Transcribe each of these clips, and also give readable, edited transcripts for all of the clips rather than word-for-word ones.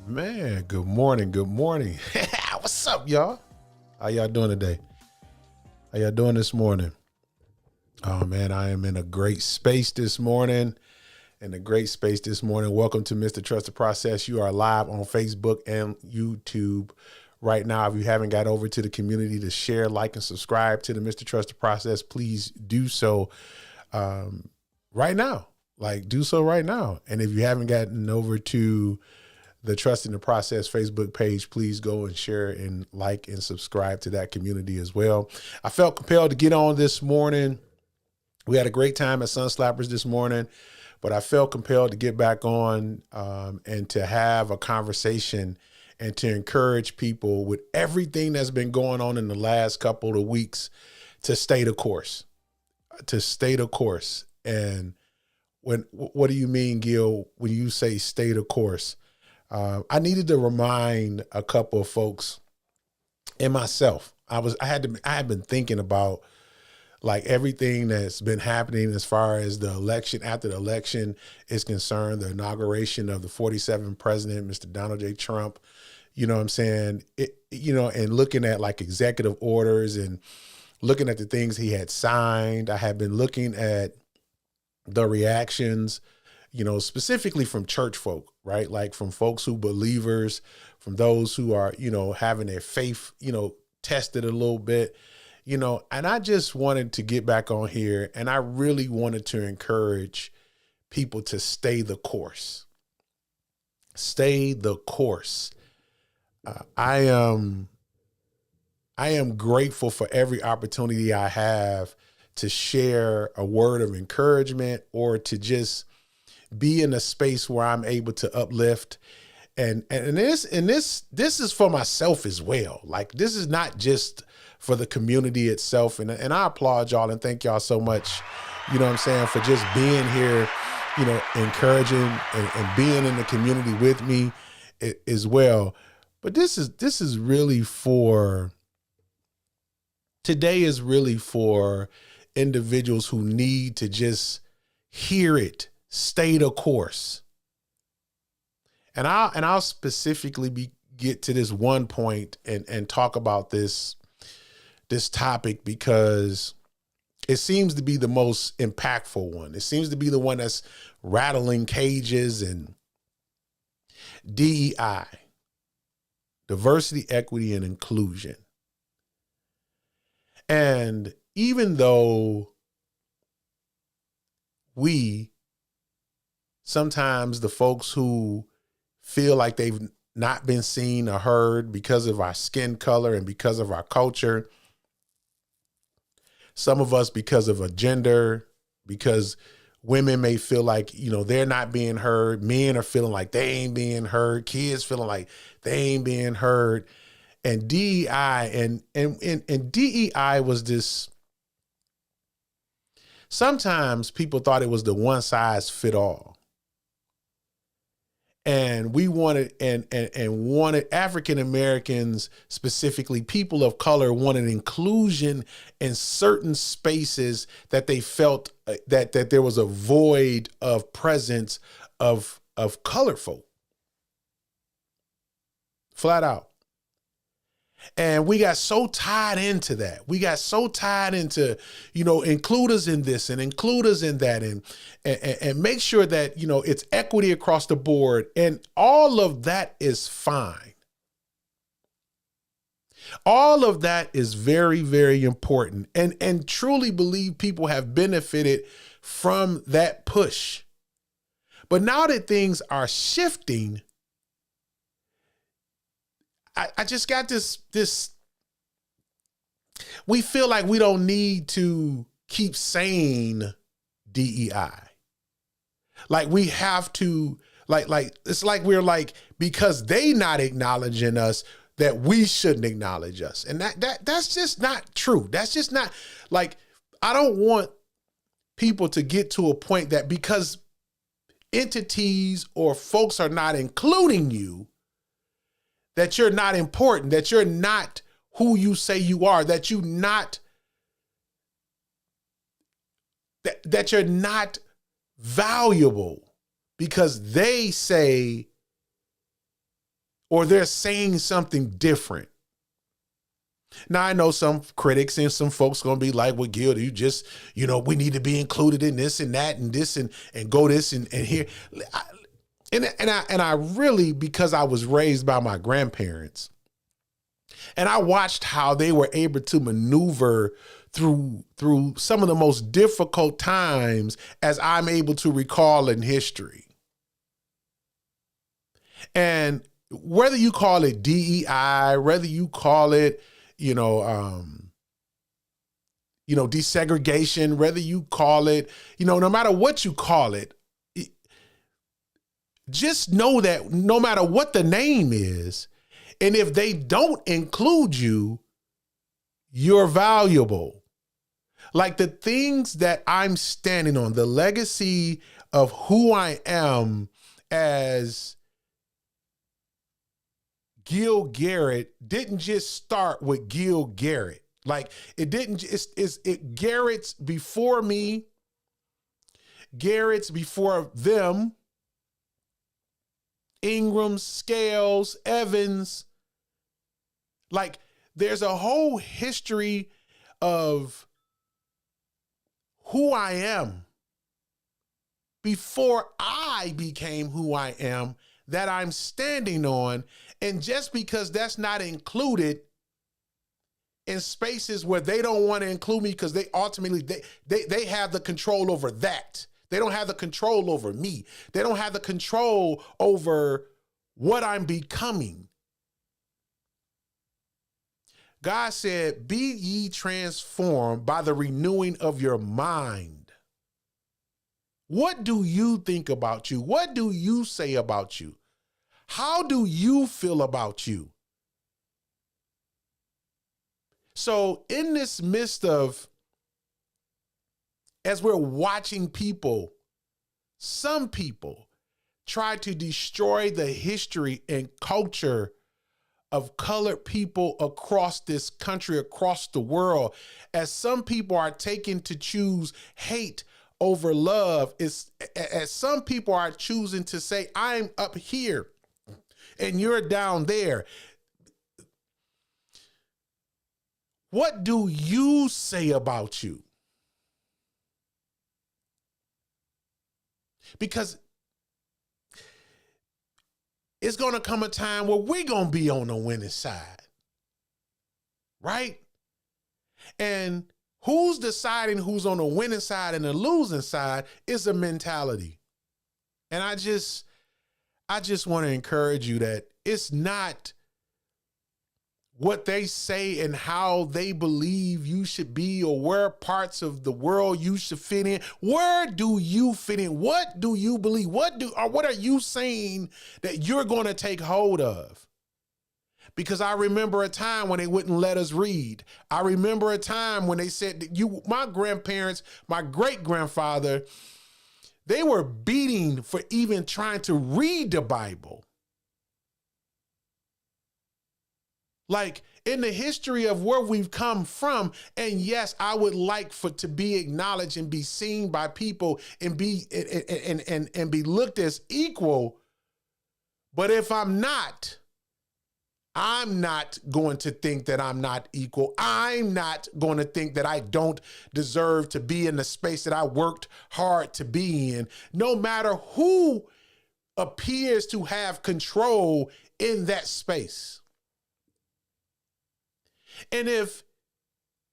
Man, good morning. Good morning. What's up, y'all? How y'all doing today? How y'all doing this morning? Oh, man, I am in a great space this morning. Welcome to Mr. Trust the Process. You are live on Facebook and YouTube right now. If you haven't got over to the community to share, like, and subscribe to the Mr. Trust the Process, please do so right now. Do so right now. And if you haven't gotten over to the Trust in the Process Facebook page, please go and share and like and subscribe to that community as well. I felt compelled to get on this morning. We had a great time at Sun Slappers this morning, but I felt compelled to get back on and to have a conversation and to encourage people with everything that's been going on in the last couple of weeks to stay the course, And what do you mean, Gil, when you say stay the course? I needed to remind a couple of folks and myself. I had been thinking about everything that's been happening as far as the election, after the election is concerned, the inauguration of the 47th president, Mr. Donald J. Trump, you know what I'm saying? And looking at executive orders and looking at the things he had signed. I had been looking at the reactions, specifically from church folk, right? From folks who believers, from those who are, having their faith, tested a little bit, and I just wanted to get back on here, and I really wanted to encourage people to stay the course. Stay the course. I am grateful for every opportunity I have to share a word of encouragement or to just be in a space where I'm able to uplift. And this is for myself as well. This is not just for the community itself. And I applaud y'all and thank y'all so much, for just being here, encouraging and being in the community with me as well. But this is really for, today is really for individuals who need to just hear it, stay the course. And I'll specifically get to this one point and talk about this topic because it seems to be the most impactful one. It seems to be the one that's rattling cages. And DEI, diversity, equity, and inclusion. And even though sometimes the folks who feel like they've not been seen or heard because of our skin color and because of our culture, some of us because of a gender, because women may feel like, they're not being heard. Men are feeling like they ain't being heard. Kids feeling like they ain't being heard. And DEI and DEI was this, sometimes people thought it was the one size fit all. And we wanted and wanted African Americans, specifically people of color, wanted inclusion in certain spaces that they felt that there was a void of presence of colored folk. Flat out. And we got so tied into that. We got so tied into, include us in this and include us in that and make sure that, it's equity across the board. And all of that is fine. All of that is very, very important and truly believe people have benefited from that push. But now that things are shifting, I just got this, we feel like we don't need to keep saying DEI. We have to, it's like we're because they not acknowledging us, that we shouldn't acknowledge us. And that's just not true. That's just not, I don't want people to get to a point that because entities or folks are not including you, that you're not important, that you're not who you say you are, that you're not valuable because they say or they're saying something different. Now, I know some critics and some folks going to be like, well, Gil, you just, we need to be included in this and that and this and go this and here. And I really, because I was raised by my grandparents and I watched how they were able to maneuver through some of the most difficult times as I'm able to recall in history. And whether you call it DEI, whether you call it, desegregation, whether you call it, no matter what you call it, just know that no matter what the name is, and if they don't include you, you're valuable. Like the things that I'm standing on, the legacy of who I am as Gil Garrett didn't just start with Gil Garrett. Like it didn't, it Garrett's before me, Garrett's before them, Ingrams, Scales, Evans. Like there's a whole history of who I am before I became who I am that I'm standing on. And just because that's not included in spaces where they don't want to include me because they ultimately, they have the control over that. They don't have the control over me. They don't have the control over what I'm becoming. God said, be ye transformed by the renewing of your mind. What do you think about you? What do you say about you? How do you feel about you? So in this midst of, as we're watching people, some people try to destroy the history and culture of colored people across this country, across the world, as some people are taking to choose hate over love, as some people are choosing to say, I'm up here and you're down there. What do you say about you? Because it's going to come a time where we're going to be on the winning side, right? And who's deciding who's on the winning side and the losing side is a mentality. And I just want to encourage you that it's not what they say and how they believe you should be or where parts of the world you should fit in. Where do you fit in? What do you believe? What are you saying that you're going to take hold of? Because I remember a time when they wouldn't let us read. I remember a time when they said that my grandparents, my great-grandfather, they were beating for even trying to read the Bible. Like in the history of where we've come from, and yes, I would like to be acknowledged and be seen by people and be looked as equal. But if I'm not going to think that I'm not equal. I'm not going to think that I don't deserve to be in the space that I worked hard to be in, no matter who appears to have control in that space. And if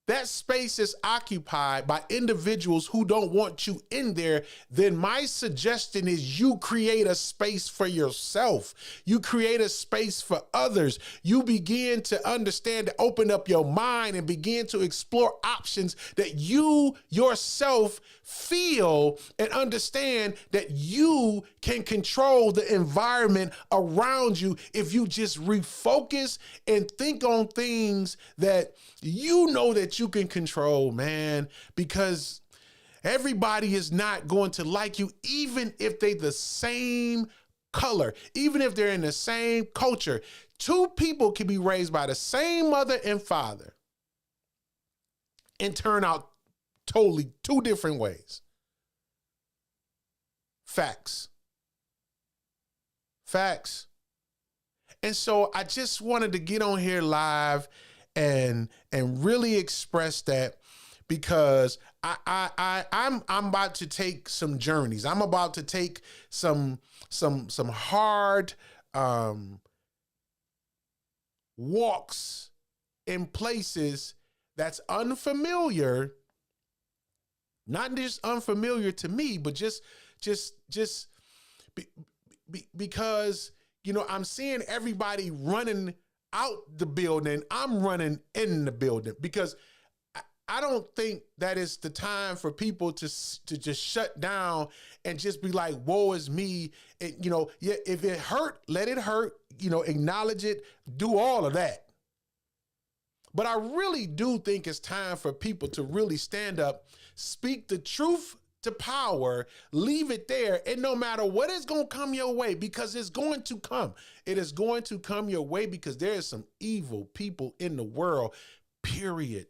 that space is occupied by individuals who don't want you in there, then my suggestion is you create a space for yourself. You create a space for others. You begin to understand, to open up your mind and begin to explore options that you yourself feel and understand that you can control the environment around you if you just refocus and think on things that you know that you can control, man, because everybody is not going to like you, even if they the same color, even if they're in the same culture. Two people can be raised by the same mother and father and turn out totally two different ways. Facts. And so I just wanted to get on here live and really express that, because I'm about to take some journeys. I'm about to take some hard walks in places that's unfamiliar, not just unfamiliar to me, but just because, you know, I'm seeing everybody running out the building. I'm running in the building, because I don't think that is the time for people to just shut down and just be like, woe is me. And, you know, yeah, if it hurt, let it hurt, you know, acknowledge it, do all of that. But I really do think it's time for people to really stand up, speak the truth to power, leave it there. And no matter what is going to come your way, because it's going to come, it is going to come your way, because there is some evil people in the world, period.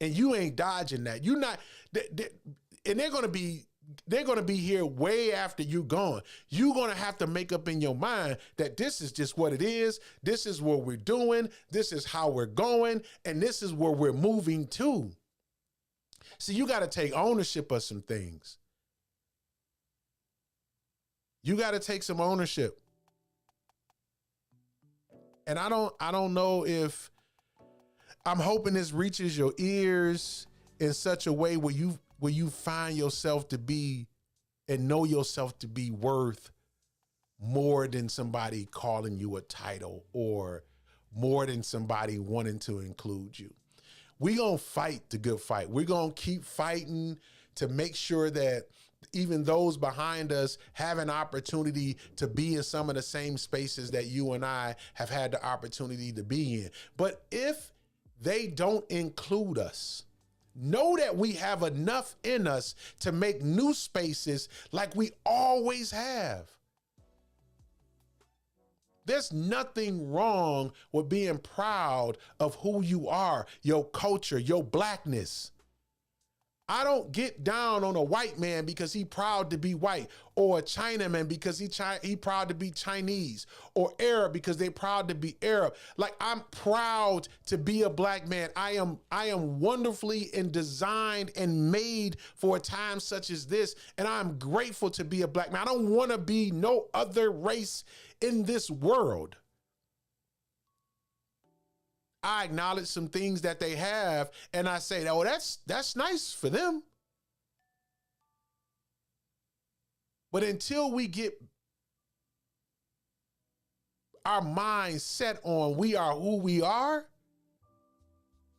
And you ain't dodging that. You're not, and they're going to be here way after you're gone. You're going to have to make up in your mind that this is just what it is. This is what we're doing. This is how we're going. And this is where we're moving to. See, you got to take ownership of some things. You got to take some ownership. And I don't know if, I'm hoping this reaches your ears in such a way where you find yourself to be and know yourself to be worth more than somebody calling you a title, or more than somebody wanting to include you. We're going to fight the good fight. We're going to keep fighting to make sure that even those behind us have an opportunity to be in some of the same spaces that you and I have had the opportunity to be in. But if they don't include us, know that we have enough in us to make new spaces like we always have. There's nothing wrong with being proud of who you are, your culture, your blackness. I don't get down on a white man because he proud to be white, or a Chinaman because he proud to be Chinese, or Arab because they proud to be Arab. Like, I'm proud to be a black man. I am wonderfully and designed and made for a time such as this, and I'm grateful to be a black man. I don't want to be no other race in this world. I acknowledge some things that they have, and I say, oh, that's nice for them. But until we get our minds set on we are who we are,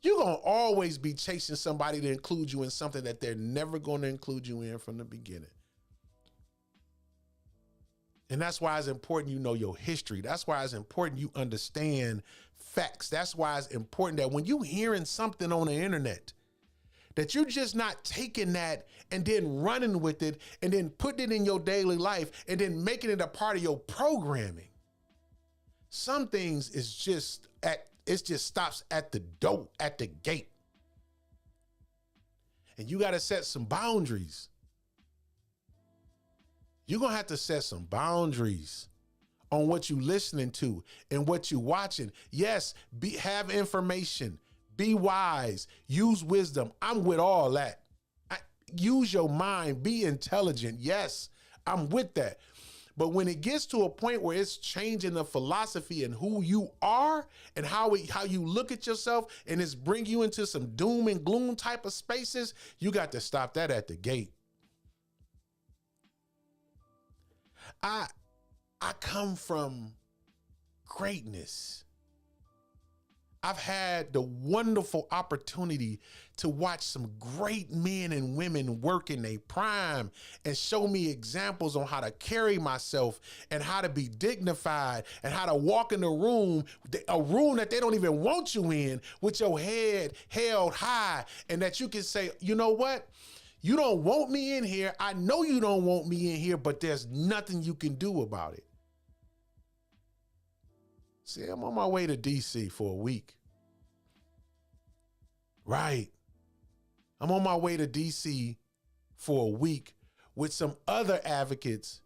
you're going to always be chasing somebody to include you in something that they're never going to include you in from the beginning. And that's why it's important you know your history. That's why it's important you understand facts. That's why it's important that when you hearing something on the internet, that you're just not taking that and then running with it and then putting it in your daily life and then making it a part of your programming. Some things is just it just stops at the door, at the gate. And you got to set some boundaries. You're going to have to set some boundaries on what you're listening to and what you're watching. Yes, have information, be wise, use wisdom. I'm with all that. Use your mind, be intelligent. Yes, I'm with that. But when it gets to a point where it's changing the philosophy and who you are and how you look at yourself, and it's bring you into some doom and gloom type of spaces, you got to stop that at the gate. I come from greatness. I've had the wonderful opportunity to watch some great men and women work in their prime and show me examples on how to carry myself and how to be dignified and how to walk in a room that they don't even want you in, with your head held high, and that you can say, you know what? You don't want me in here. I know you don't want me in here, but there's nothing you can do about it. See, I'm on my way to DC for a week. Right. I'm on my way to DC for a week with some other advocates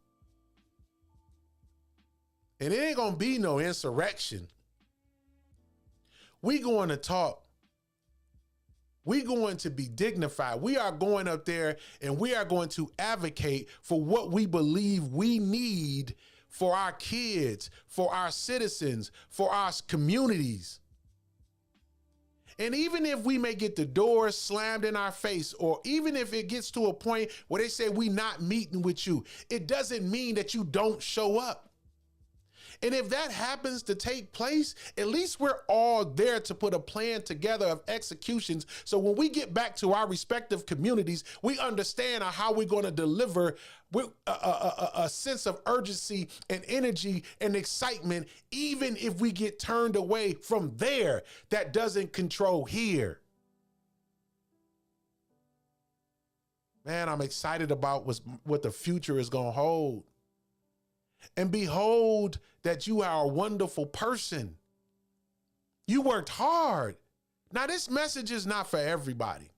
And it ain't going to be no insurrection. We going to talk. We going to be dignified. We are going up there and we are going to advocate for what we believe we need for our kids, for our citizens, for our communities. And even if we may get the doors slammed in our face, or even if it gets to a point where they say we not meeting with you, it doesn't mean that you don't show up. And if that happens to take place, at least we're all there to put a plan together of executions. So when we get back to our respective communities, we understand how we're going to deliver with a sense of urgency and energy and excitement, even if we get turned away from there that doesn't control here. Man, I'm excited about what the future is going to hold. And behold that you are a wonderful person. You worked hard. Now, this message is not for everybody.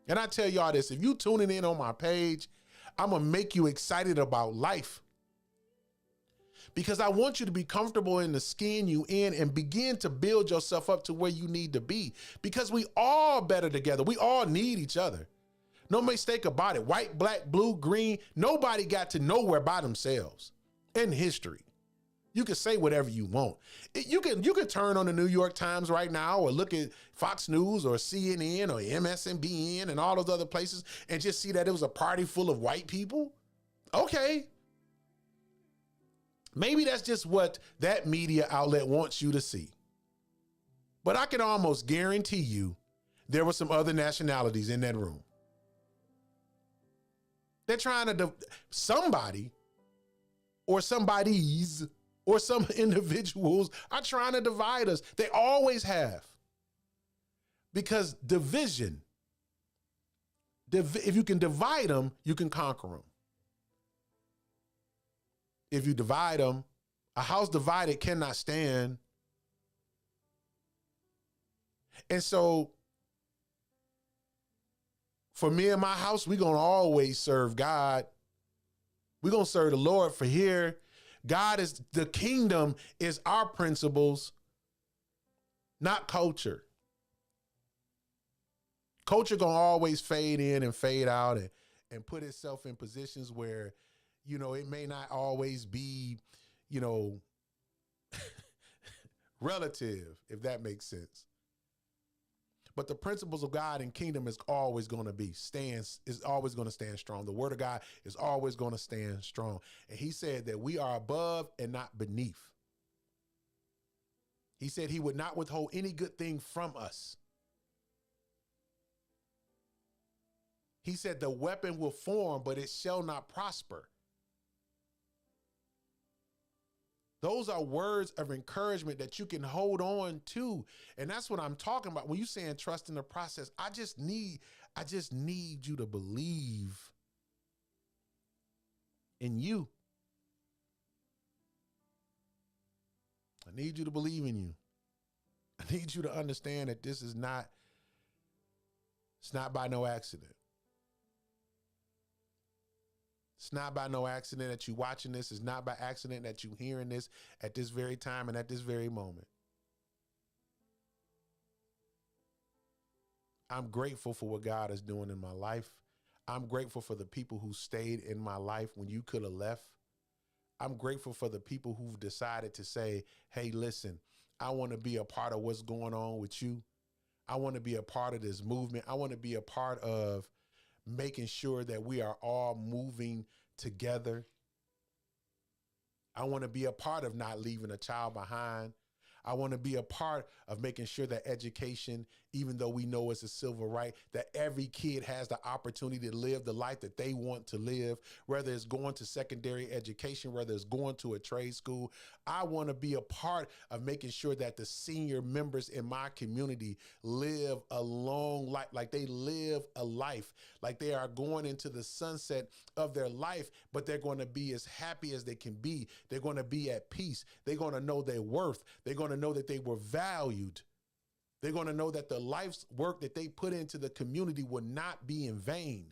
And I tell y'all this, if you tuning in on my page, I'm going to make you excited about life. Because I want you to be comfortable in the skin you in and begin to build yourself up to where you need to be. Because we all better together. We all need each other. No mistake about it. White, black, blue, green, nobody got to nowhere by themselves. In history, you can say whatever you want. You can turn on the New York Times right now, or look at Fox News or CNN or MSNBN and all those other places and just see that it was a party full of white people. Okay. Maybe that's just what that media outlet wants you to see. But I can almost guarantee you there were some other nationalities in that room. They're trying to, somebody or somebody's or some individuals are trying to divide us. They always have. Because division, if you can divide them, you can conquer them. If you divide them, a house divided cannot stand. And so for me and my house, we're going to always serve God. We're going to serve the Lord. For here, God is, the kingdom is our principles, not culture. Culture going to always fade in and fade out and put itself in positions where, you know, it may not always be, you know, relative, if that makes sense. But the principles of God and kingdom is always going to be is always going to stand strong. The word of God is always going to stand strong. And he said that we are above and not beneath. He said he would not withhold any good thing from us. He said the weapon will form, but it shall not prosper. Those are words of encouragement that you can hold on to. And that's what I'm talking about. When you're saying trust in the process, I just need you to believe in you. I need you to believe in you. I need you to understand that it's not by no accident. It's not by no accident that you're watching this. It's not by accident that you're hearing this at this very time and at this very moment. I'm grateful for what God is doing in my life. I'm grateful for the people who stayed in my life when you could have left. I'm grateful for the people who've decided to say, hey, listen, I want to be a part of what's going on with you. I want to be a part of this movement. I want to be a part of making sure that we are all moving together. I want to be a part of not leaving a child behind. I want to be a part of making sure that education, even though we know it's a civil right, that every kid has the opportunity to live the life that they want to live, whether it's going to secondary education, whether it's going to a trade school. I want to be a part of making sure that the senior members in my community live a long life, like they live a life, like they are going into the sunset of their life, but they're going to be as happy as they can be. They're going to be at peace. They're going to know their worth. They're going to know that they were valued. They're going to know that the life's work that they put into the community will not be in vain.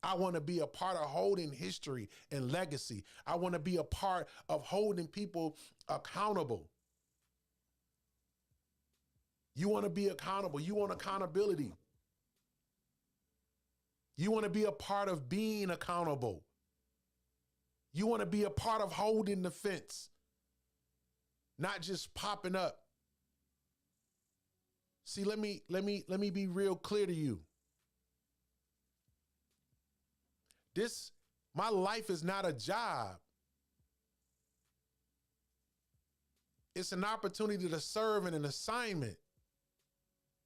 I want to be a part of holding history and legacy. I want to be a part of holding people accountable. You want to be accountable. You want accountability. You want to be a part of being accountable. You want to be a part of holding the fence, not just popping up. See, let me be real clear to you. My life is not a job. It's an opportunity to serve in an assignment.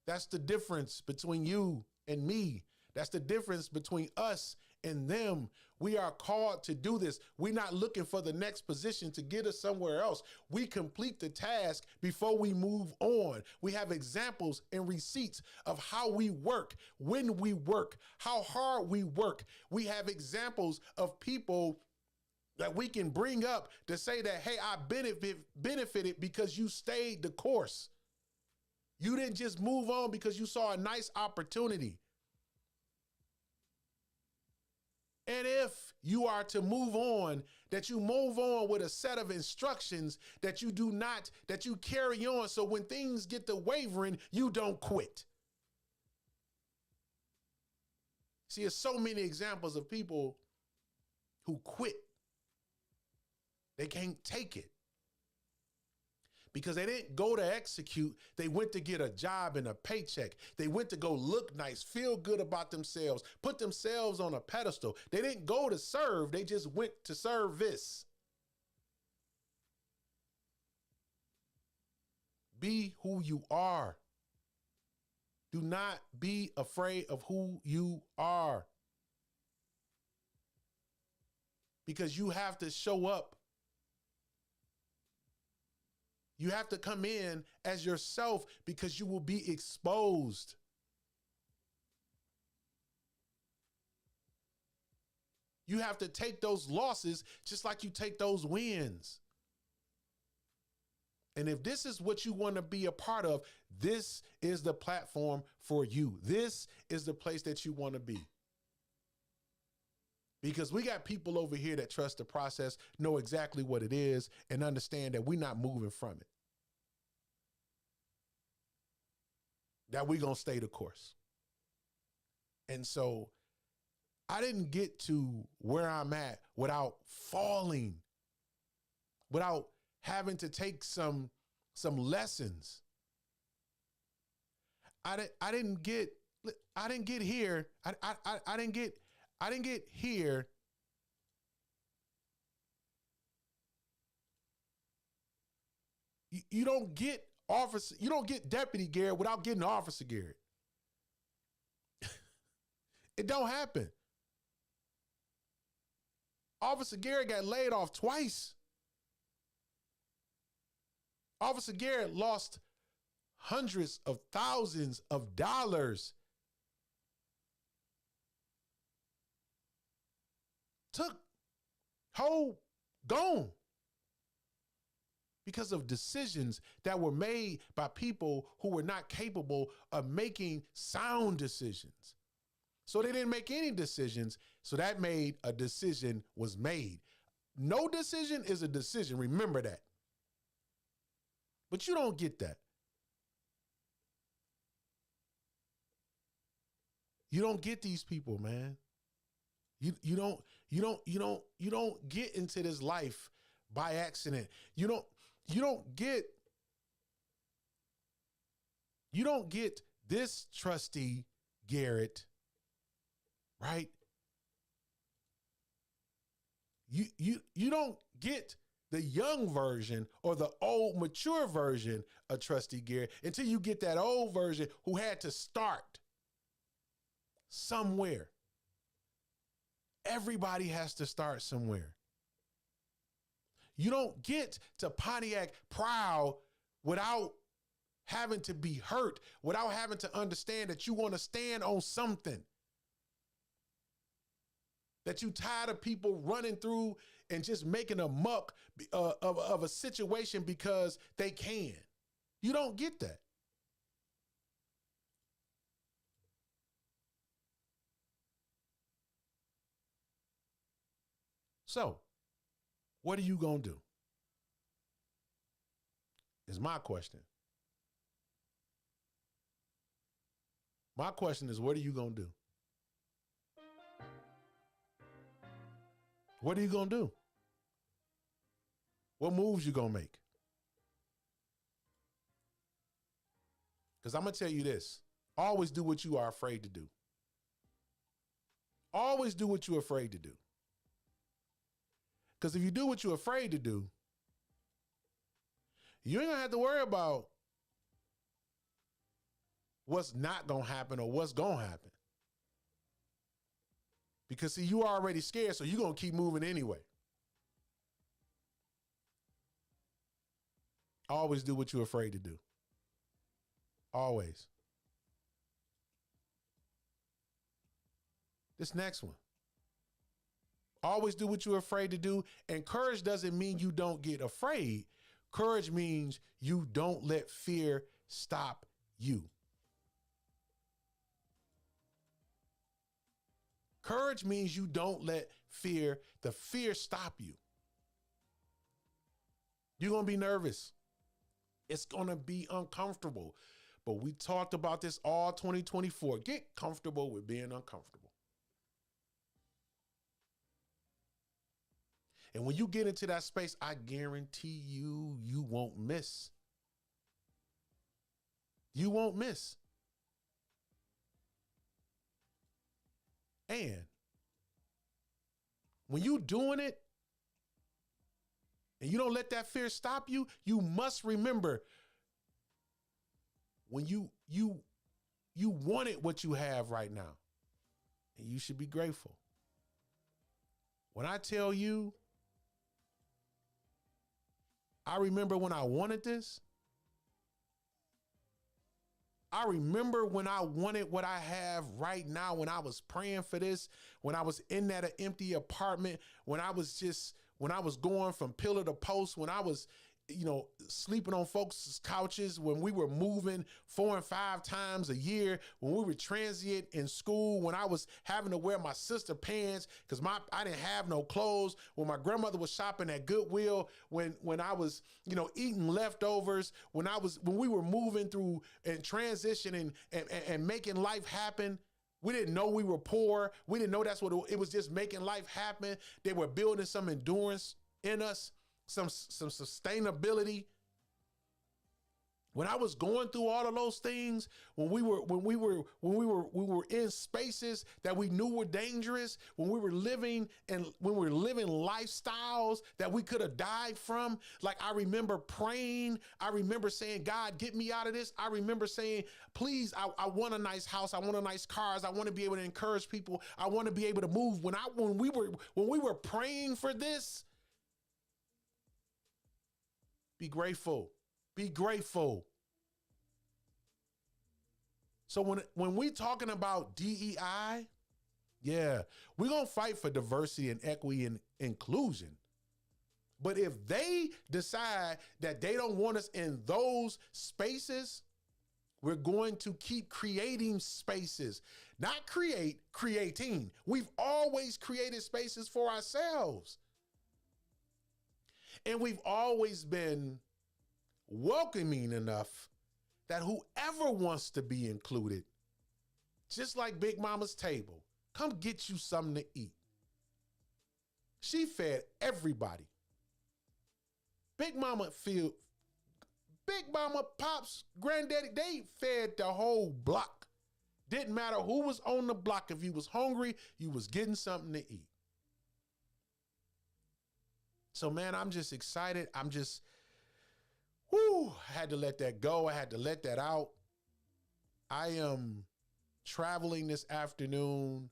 That's the difference between you and me. That's the difference between us and them. We are called to do this. We're not looking for the next position to get us somewhere else. We complete the task before we move on. We have examples and receipts of how we work, when we work, how hard we work. We have examples of people that we can bring up to say that, hey, I benefited because you stayed the course. You didn't just move on because you saw a nice opportunity. And if you are to move on, that you move on with a set of instructions that you carry on. So when things get to wavering, you don't quit. See, there's so many examples of people who quit. They can't take it because they didn't go to execute. They went to get a job and a paycheck. They went to go look nice, feel good about themselves, put themselves on a pedestal. They didn't go to serve. They just went to service. Be who you are. Do not be afraid of who you are, because you have to show up. You have to come in as yourself because you will be exposed. You have to take those losses just like you take those wins. And if this is what you want to be a part of, this is the platform for you. This is the place that you want to be. Because we got people over here that trust the process, know exactly what it is, and understand that we're not moving from it. That we're going to stay the course. And so I didn't get to where I'm at without falling, without having to take some lessons. I didn't get here. I didn't get here you don't get officer, you don't get Deputy Garrett without getting Officer Garrett. It don't happen. Officer Garrett got laid off twice. Officer Garrett lost hundreds of thousands of dollars. Gone. Because of decisions that were made by people who were not capable of making sound decisions. So they didn't make any decisions. So that made a decision was made. No decision is a decision. Remember that. But you don't get that. You don't get these people, man. You don't get into this life by accident. You don't get this Trustee Garrett, right? You don't get the young version or the old mature version of Trustee Garrett until you get that old version who had to start somewhere. Everybody has to start somewhere. You don't get to Pontiac proud without having to be hurt, without having to understand that you want to stand on something. That you tired of people running through and just making a muck of a situation because they can. You don't get that. So, what are you going to do? is my question. My question is, what are you going to do? What are you going to do? What moves you going to make? Because I'm going to tell you this. Always do what you are afraid to do. Always do what you're afraid to do. Because if you do what you're afraid to do, you ain't going to have to worry about what's not going to happen or what's going to happen. Because see, you are already scared, so you're going to keep moving anyway. Always do what you're afraid to do. Always. This next one. Always do what you're afraid to do. And courage doesn't mean you don't get afraid. Courage means you don't let fear stop you. Courage means you don't let the fear stop you. You're going to be nervous. It's going to be uncomfortable. But we talked about this all 2024. Get comfortable with being uncomfortable. And when you get into that space, I guarantee you won't miss. You won't miss. And when you doing it and you don't let that fear stop you, you must remember when you wanted what you have right now, and you should be grateful. When I tell you, I remember when I wanted this. I remember when I wanted what I have right now, when I was praying for this, when I was in that empty apartment, when I was going from pillar to post, when I was, sleeping on folks' couches, when we were moving 4 and 5 times a year, when we were transient in school, when I was having to wear my sister pants because I didn't have no clothes, when my grandmother was shopping at Goodwill, when I was, eating leftovers, when we were moving through and transitioning and making life happen. We didn't know we were poor. We didn't know that's what it was, just making life happen. They were building some endurance in us. Some sustainability. When I was going through all of those things, when we were in spaces that we knew were dangerous, when we were living lifestyles that we could have died from, like I remember praying, I remember saying, God, get me out of this. I remember saying, please, I want a nice house, I want a nice cars, I want to be able to encourage people, I want to be able to move. When we were praying for this, be grateful. Be grateful. So when we talking about DEI, yeah, we're going to fight for diversity and equity and inclusion. But if they decide that they don't want us in those spaces, we're going to keep creating spaces, not creating. We've always created spaces for ourselves. And we've always been welcoming enough that whoever wants to be included, just like Big Mama's table, come get you something to eat. She fed everybody. Big Mama, Pops, Granddaddy, they fed the whole block. Didn't matter who was on the block. If you was hungry, you was getting something to eat. So, man, I'm just excited. I had to let that go. I had to let that out. I am traveling this afternoon.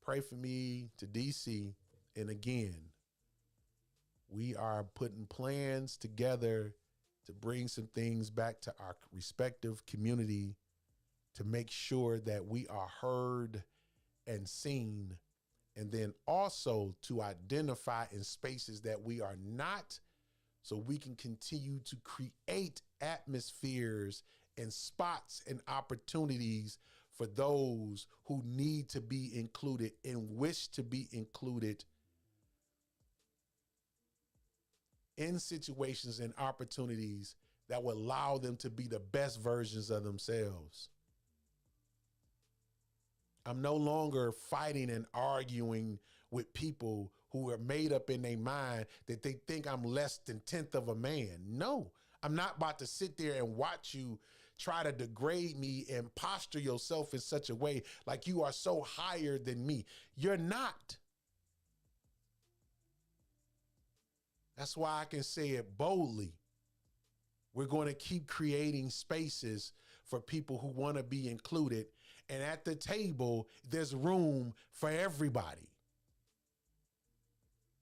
Pray for me to DC. And again, we are putting plans together to bring some things back to our respective community to make sure that we are heard and seen. And then also to identify in spaces that we are not, so we can continue to create atmospheres and spots and opportunities for those who need to be included and wish to be included in situations and opportunities that will allow them to be the best versions of themselves. I'm no longer fighting and arguing with people who are made up in their mind that they think I'm less than 10th of a man. No, I'm not about to sit there and watch you try to degrade me and posture yourself in such a way like you are so higher than me. You're not. That's why I can say it boldly. We're going to keep creating spaces for people who want to be included. And at the table, there's room for everybody.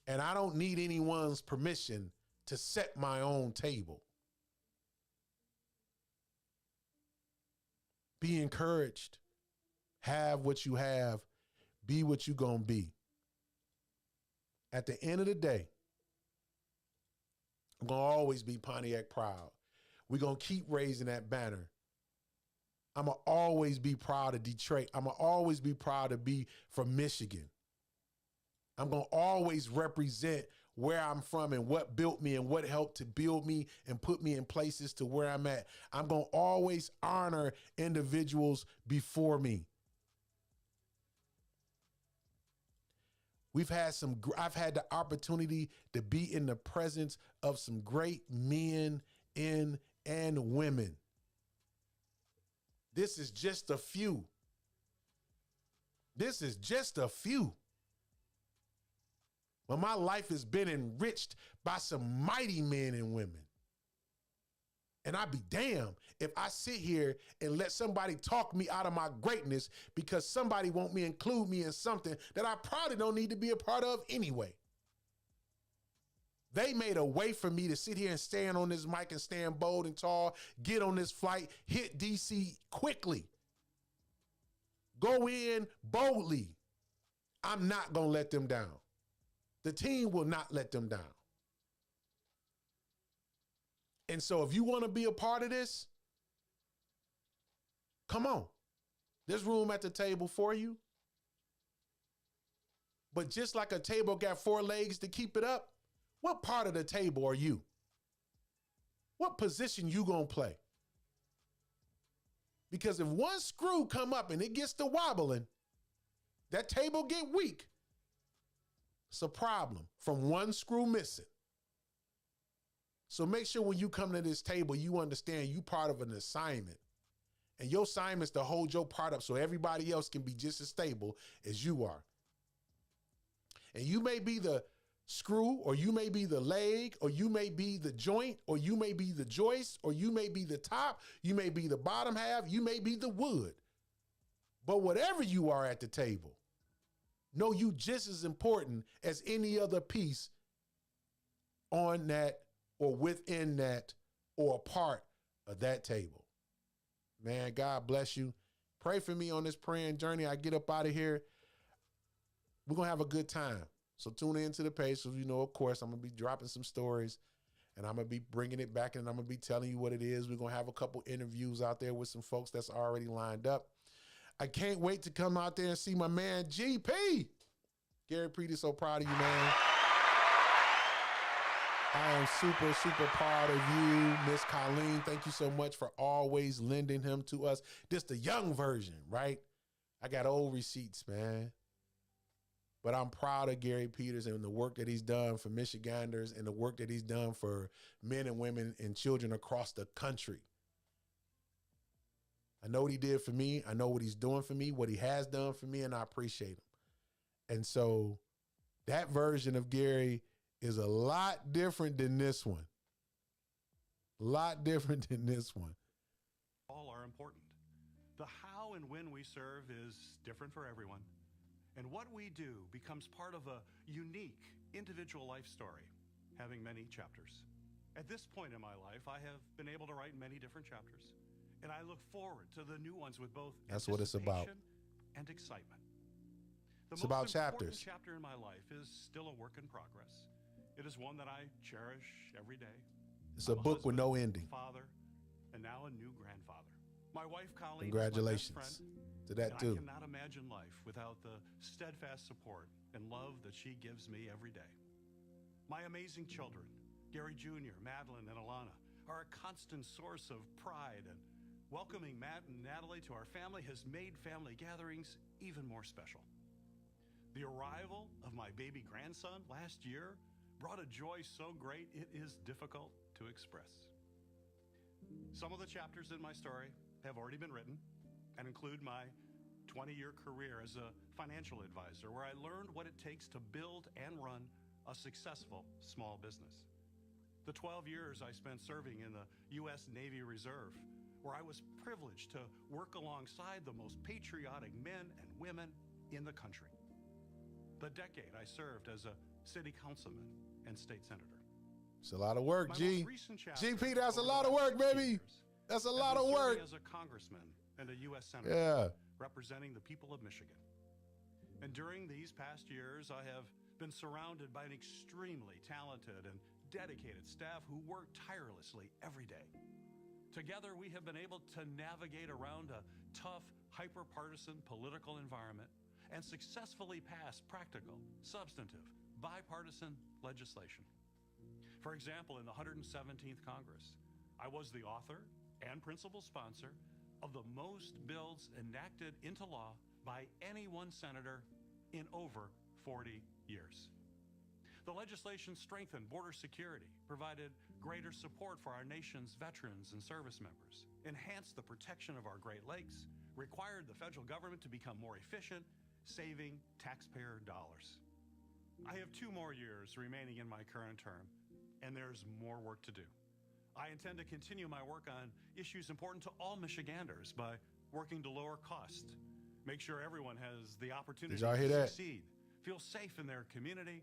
And I don't need anyone's permission to set my own table. Be encouraged. Have what you have. Be what you gonna be. At the end of the day, I'm gonna always be Pontiac proud. We're going to keep raising that banner. I'm going to always be proud of Detroit. I'm going to always be proud to be from Michigan. I'm going to always represent where I'm from and what built me and what helped to build me and put me in places to where I'm at. I'm going to always honor individuals before me. I've had the opportunity to be in the presence of some great men and women. This is just a few. This is just a few. But my life has been enriched by some mighty men and women. And I'd be damned if I sit here and let somebody talk me out of my greatness because somebody want me to include me in something that I probably don't need to be a part of anyway. They made a way for me to sit here and stand on this mic and stand bold and tall, get on this flight, hit DC quickly, go in boldly. I'm not going to let them down. The team will not let them down. And so if you want to be a part of this, come on. There's room at the table for you. But just like a table got 4 legs to keep it up, what part of the table are you? What position you gonna play? Because if one screw come up and it gets to wobbling, that table get weak. It's a problem from one screw missing. So make sure when you come to this table, you understand you part of an assignment. And your assignment is to hold your part up so everybody else can be just as stable as you are. And you may be the screw, or you may be the leg, or you may be the joint, or you may be the joist, or you may be the top, you may be the bottom half, you may be the wood. But whatever you are at the table, know you just as important as any other piece on that or within that or a part of that table. Man, God bless you. Pray for me on this praying journey. I get up out of here. We're going to have a good time. So tune into the page. So, you know, of course, I'm going to be dropping some stories and I'm going to be bringing it back and I'm going to be telling you what it is. We're going to have a couple interviews out there with some folks that's already lined up. I can't wait to come out there and see my man, GP. Gary Peters, so proud of you, man. I am super, super proud of you, Miss Colleen. Thank you so much for always lending him to us. This the young version, right? I got old receipts, man. But I'm proud of Gary Peters and the work that he's done for Michiganders and the work that he's done for men and women and children across the country. I know what he did for me. I know what he's doing for me, what he has done for me, and I appreciate him. And so that version of Gary is a lot different than this one. A lot different than this one. All are important. The how and when we serve is different for everyone. And what we do becomes part of a unique individual life story, having many chapters. At this point in my life, I have been able to write many different chapters, and I look forward to the new ones with both That's what it's about. And excitement. It's about chapters. The chapter in my life is still a work in progress. It is one that I cherish every day. It's a book with no ending. Father, and now a new grandfather. My wife, Colleen, congratulations is my best friend, to that too. I cannot imagine life without the steadfast support and love that she gives me every day. My amazing children, Gary Jr., Madeline, and Alana, are a constant source of pride, and welcoming Matt and Natalie to our family has made family gatherings even more special. The arrival of my baby grandson last year brought a joy so great it is difficult to express. Some of the chapters in my story have already been written and include my 20-year career as a financial advisor, where I learned what it takes to build and run a successful small business. The 12 years I spent serving in the U.S. Navy Reserve, where I was privileged to work alongside the most patriotic men and women in the country. The decade I served as a city councilman and state senator. It's a lot of work, My G. most recent chapter GP, that's a over the lot of last work, 60 baby. years That's a has lot been of serving work. as a congressman and a U.S. senator, Yeah. representing the people of Michigan. And during these past years, I have been surrounded by an extremely talented and dedicated staff who work tirelessly every day. Together, we have been able to navigate around a tough, hyper-partisan political environment and successfully pass practical, substantive, bipartisan legislation. For example, in the 117th Congress, I was the author and principal sponsor of the most bills enacted into law by any one senator in over 40 years. The legislation strengthened border security, provided greater support for our nation's veterans and service members, enhanced the protection of our Great Lakes, required the federal government to become more efficient, saving taxpayer dollars. I have 2 more years remaining in my current term, and there's more work to do. I intend to continue my work on issues important to all Michiganders by working to lower costs, make sure everyone has the opportunity y'all hear to that? succeed, feel safe in their community.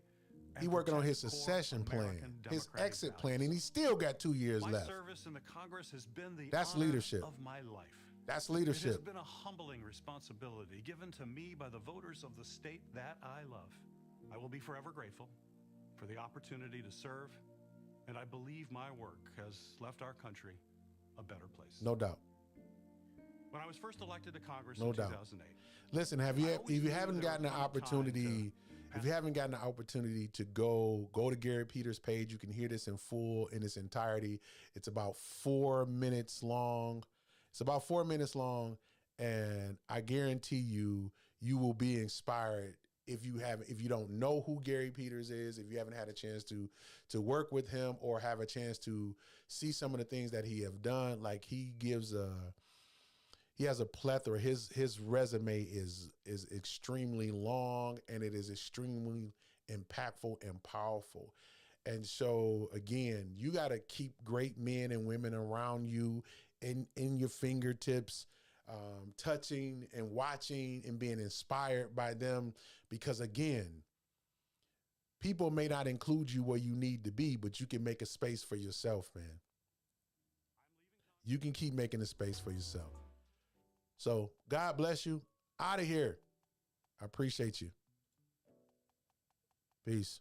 He and working on his protect core succession plan, American his democratic exit values. plan, and he still got 2 years My left. service in the Congress has been the That's honor leadership. of my life. That's It has leadership. been a humbling responsibility given to me by the voters of the state that I love. I will be forever grateful for the opportunity to serve, and I believe my work has left our country a better place. No doubt. When I was first elected to Congress No in doubt. 2008, Listen, I if always you knew haven't there gotten would the come a time opportunity, to if you haven't gotten the opportunity to go to Gary Peters' page, you can hear this in full in its entirety. It's about 4 minutes long. It's about 4 minutes long, and I guarantee you will be inspired if you don't know who Gary Peters is, if you haven't had a chance to work with him or have a chance to see some of the things that he have done. Like he has a plethora. His resume is extremely long, and it is extremely impactful and powerful. And so again, you got to keep great men and women around you in your fingertips, touching and watching and being inspired by them, because again, people may not include you where you need to be, but you can make a space for yourself, man. You can keep making a space for yourself. So God bless you. Out of here. I appreciate you. Peace.